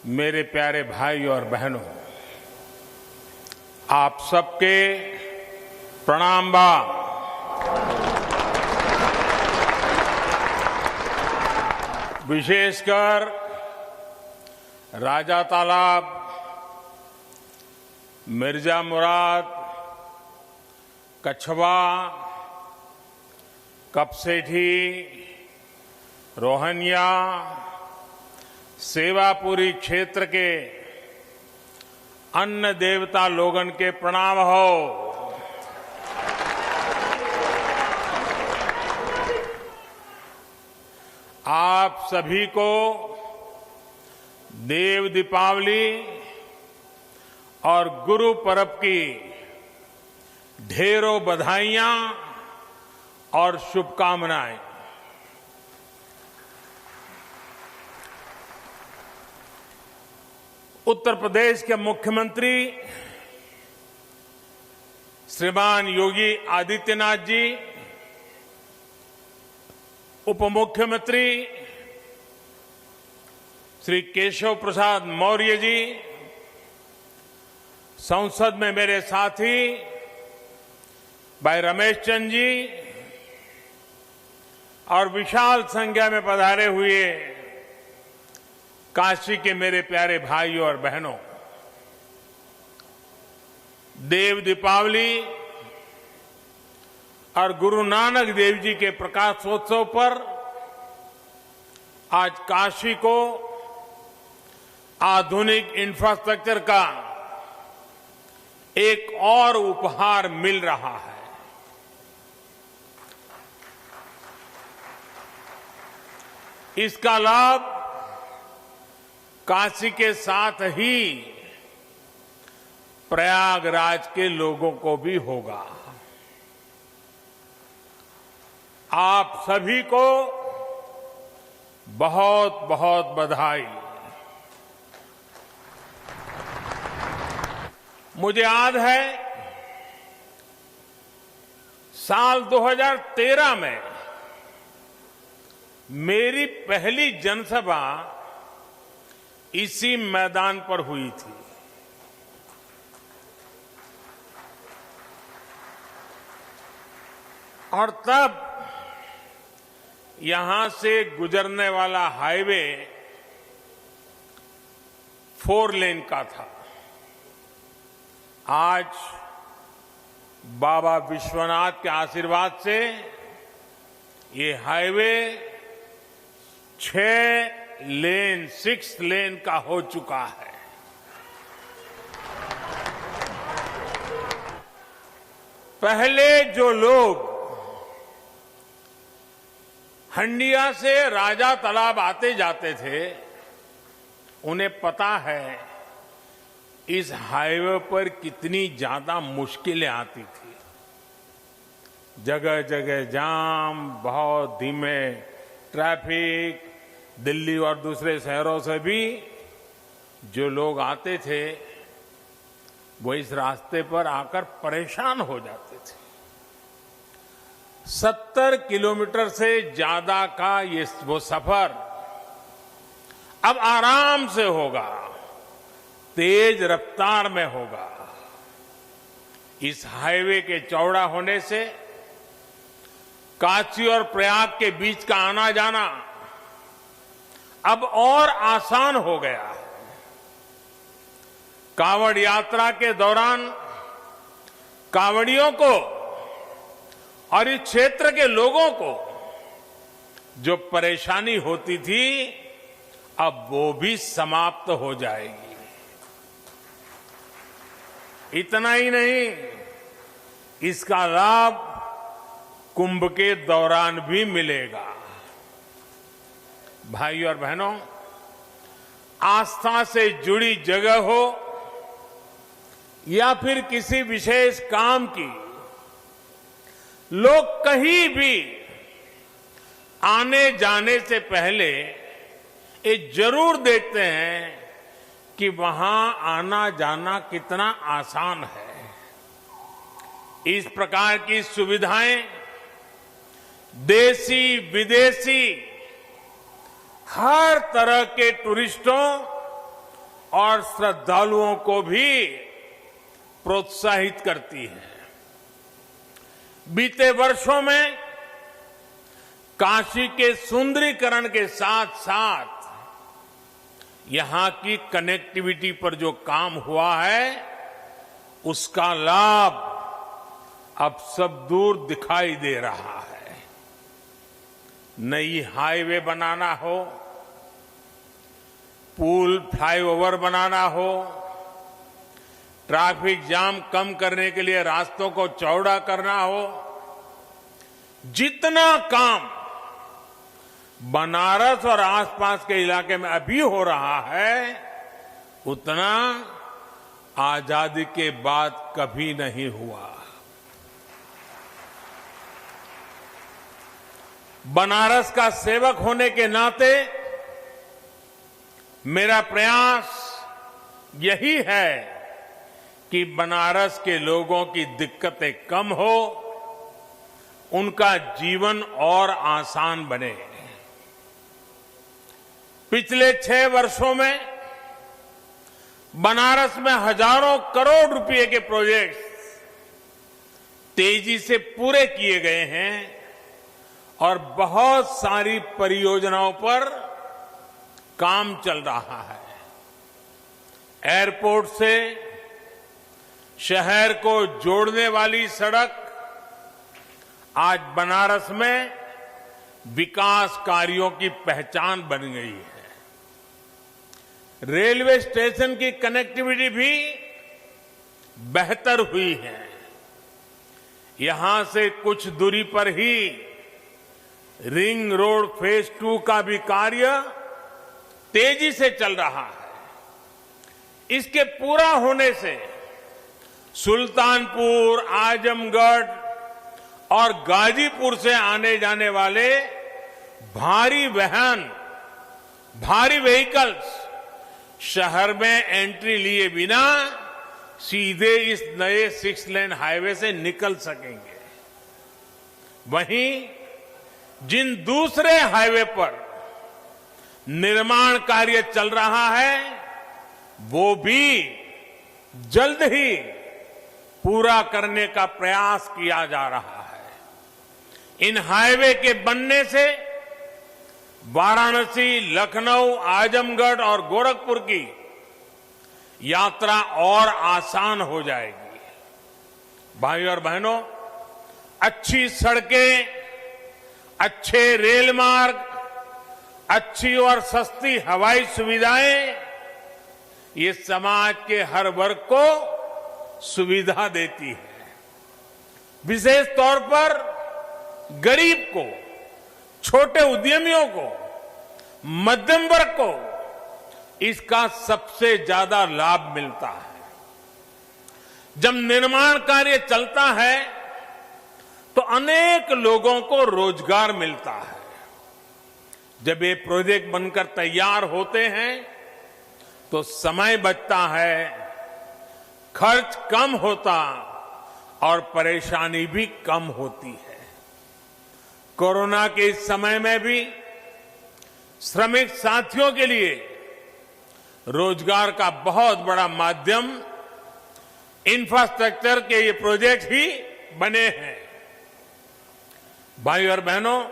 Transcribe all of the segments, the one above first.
मेरे प्यारे भाई और बहनों, आप सबके प्रणाम बा। विशेषकर राजा तालाब, मिर्जा मुराद, कछवा, कपसेठी, रोहनिया, सेवापुरी क्षेत्र के अन्न देवता लोगन के प्रणाम हो। आप सभी को देव दीपावली और गुरु पर्व की ढेरों बधाइयां और शुभकामनाएं। उत्तर प्रदेश के मुख्यमंत्री श्रीमान योगी आदित्यनाथ जी, उप मुख्यमंत्री श्री केशव प्रसाद मौर्य जी, संसद में मेरे साथी भाई रमेश चंद जी और विशाल संख्या में पधारे हुए काशी के मेरे प्यारे भाइयों और बहनों, देव दीपावली और गुरु नानक देव जी के प्रकाशोत्सव पर आज काशी को आधुनिक इंफ्रास्ट्रक्चर का एक और उपहार मिल रहा है। इसका लाभ काशी के साथ ही प्रयागराज के लोगों को भी होगा। आप सभी को बहुत बहुत बधाई। मुझे याद है साल 2013 में मेरी पहली जनसभा इसी मैदान पर हुई थी। और तब यहां से गुजरने वाला हाईवे 4 लेन का था। आज बाबा विश्वनाथ के आशीर्वाद से ये हाईवे 6 लेन का हो चुका है। पहले जो लोग हंडिया से राजा तालाब आते जाते थे, उन्हें पता है इस हाईवे पर कितनी ज्यादा मुश्किलें आती थी। जगह जगह जाम, बहुत धीमे ट्रैफिक, दिल्ली और दूसरे शहरों से भी जो लोग आते थे वो इस रास्ते पर आकर परेशान हो जाते थे। 70 किलोमीटर से ज्यादा का वो सफर अब आराम से होगा, तेज रफ्तार में होगा। इस हाईवे के चौड़ा होने से काशी और प्रयाग के बीच का आना जाना अब और आसान हो गया है। कांवड़ यात्रा के दौरान कांवड़ियों को और इस क्षेत्र के लोगों को जो परेशानी होती थी, अब वो भी समाप्त हो जाएगी। इतना ही नहीं, इसका लाभ कुंभ के दौरान भी मिलेगा। भाइयों और बहनों, आस्था से जुड़ी जगह हो या फिर किसी विशेष काम की, लोग कहीं भी आने जाने से पहले ये जरूर देखते हैं कि वहां आना जाना कितना आसान है। इस प्रकार की सुविधाएं देशी विदेशी हर तरह के टूरिस्टों और श्रद्धालुओं को भी प्रोत्साहित करती है। बीते वर्षों में काशी के सुंदरीकरण के साथ साथ यहां की कनेक्टिविटी पर जो काम हुआ है उसका लाभ अब सब दूर दिखाई दे रहा है। नई हाईवे बनाना हो, पुल फ्लाईओवर बनाना हो, ट्रैफिक जाम कम करने के लिए रास्तों को चौड़ा करना हो, जितना काम बनारस और आसपास के इलाके में अभी हो रहा है उतना आजादी के बाद कभी नहीं हुआ। बनारस का सेवक होने के नाते मेरा प्रयास यही है कि बनारस के लोगों की दिक्कतें कम हो, उनका जीवन और आसान बने। पिछले 6 वर्षों में बनारस में हजारों करोड़ रुपए के प्रोजेक्ट्स तेजी से पूरे किए गए हैं और बहुत सारी परियोजनाओं पर काम चल रहा है। एयरपोर्ट से शहर को जोड़ने वाली सड़क आज बनारस में विकास कार्यों की पहचान बन गई है। रेलवे स्टेशन की कनेक्टिविटी भी बेहतर हुई है। यहां से कुछ दूरी पर ही रिंग रोड फेज 2 का भी कार्य तेजी से चल रहा है। इसके पूरा होने से सुल्तानपुर, आजमगढ़ और गाजीपुर से आने जाने वाले भारी वाहन, भारी व्हीकल्स शहर में एंट्री लिए बिना सीधे इस नए 6 लेन हाईवे से निकल सकेंगे। वहीं जिन दूसरे हाईवे पर निर्माण कार्य चल रहा है वो भी जल्द ही पूरा करने का प्रयास किया जा रहा है। इन हाईवे के बनने से वाराणसी, लखनऊ, आजमगढ़ और गोरखपुर की यात्रा और आसान हो जाएगी। भाइयों और बहनों, अच्छी सड़कें, अच्छे रेल मार्ग, अच्छी और सस्ती हवाई सुविधाएं ये समाज के हर वर्ग को सुविधा देती है। विशेष तौर पर गरीब को, छोटे उद्यमियों को, मध्यम वर्ग को इसका सबसे ज्यादा लाभ मिलता है। जब निर्माण कार्य चलता है तो अनेक लोगों को रोजगार मिलता है। जब ये प्रोजेक्ट बनकर तैयार होते हैं तो समय बचता है, खर्च कम होता और परेशानी भी कम होती है। कोरोना के इस समय में भी श्रमिक साथियों के लिए रोजगार का बहुत बड़ा माध्यम इंफ्रास्ट्रक्चर के ये प्रोजेक्ट ही बने हैं। भाइयों और बहनों,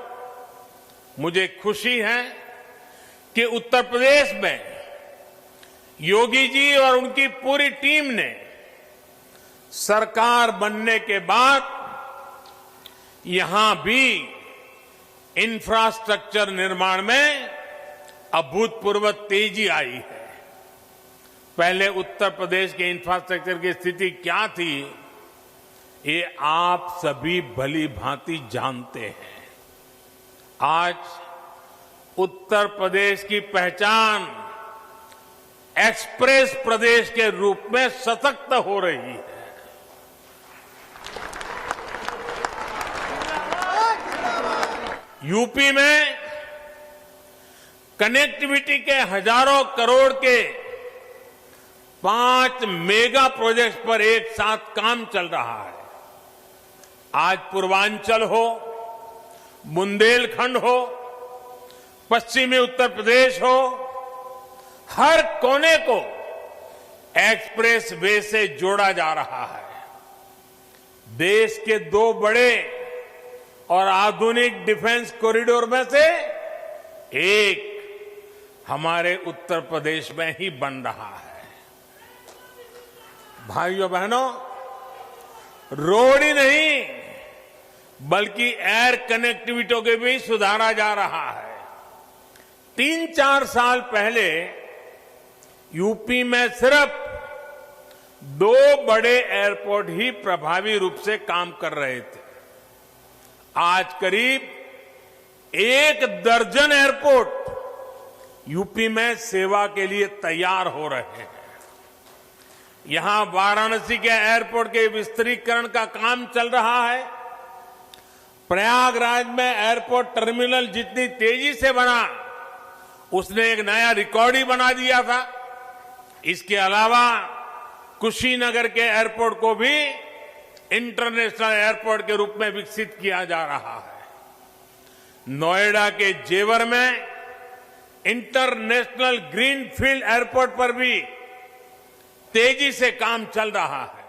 मुझे खुशी है कि उत्तर प्रदेश में योगी जी और उनकी पूरी टीम ने सरकार बनने के बाद यहां भी इंफ्रास्ट्रक्चर निर्माण में अभूतपूर्व तेजी आई है। पहले उत्तर प्रदेश के इंफ्रास्ट्रक्चर की स्थिति क्या थी, ये आप सभी भली भांति जानते हैं। आज उत्तर प्रदेश की पहचान एक्सप्रेस प्रदेश के रूप में सशक्त हो रही है। यूपी में कनेक्टिविटी के हजारों करोड़ के 5 मेगा प्रोजेक्ट्स पर एक साथ काम चल रहा है। आज पूर्वांचल हो, बुंदेलखंड हो, पश्चिमी उत्तर प्रदेश हो, हर कोने को एक्सप्रेस वे से जोड़ा जा रहा है। देश के 2 बड़े और आधुनिक डिफेंस कॉरिडोर में से एक हमारे उत्तर प्रदेश में ही बन रहा है। भाइयों बहनों, रोड ही नहीं बल्कि एयर कनेक्टिविटी को भी सुधारा जा रहा है। 3-4 साल पहले यूपी में सिर्फ 2 बड़े एयरपोर्ट ही प्रभावी रूप से काम कर रहे थे। आज करीब 1 दर्जन एयरपोर्ट यूपी में सेवा के लिए तैयार हो रहे हैं। यहां वाराणसी के एयरपोर्ट के विस्तारीकरण का काम चल रहा है। प्रयागराज में एयरपोर्ट टर्मिनल जितनी तेजी से बना, उसने एक नया रिकॉर्ड ही बना दिया था। इसके अलावा कुशीनगर के एयरपोर्ट को भी इंटरनेशनल एयरपोर्ट के रूप में विकसित किया जा रहा है। नोएडा के जेवर में इंटरनेशनल ग्रीनफील्ड एयरपोर्ट पर भी तेजी से काम चल रहा है।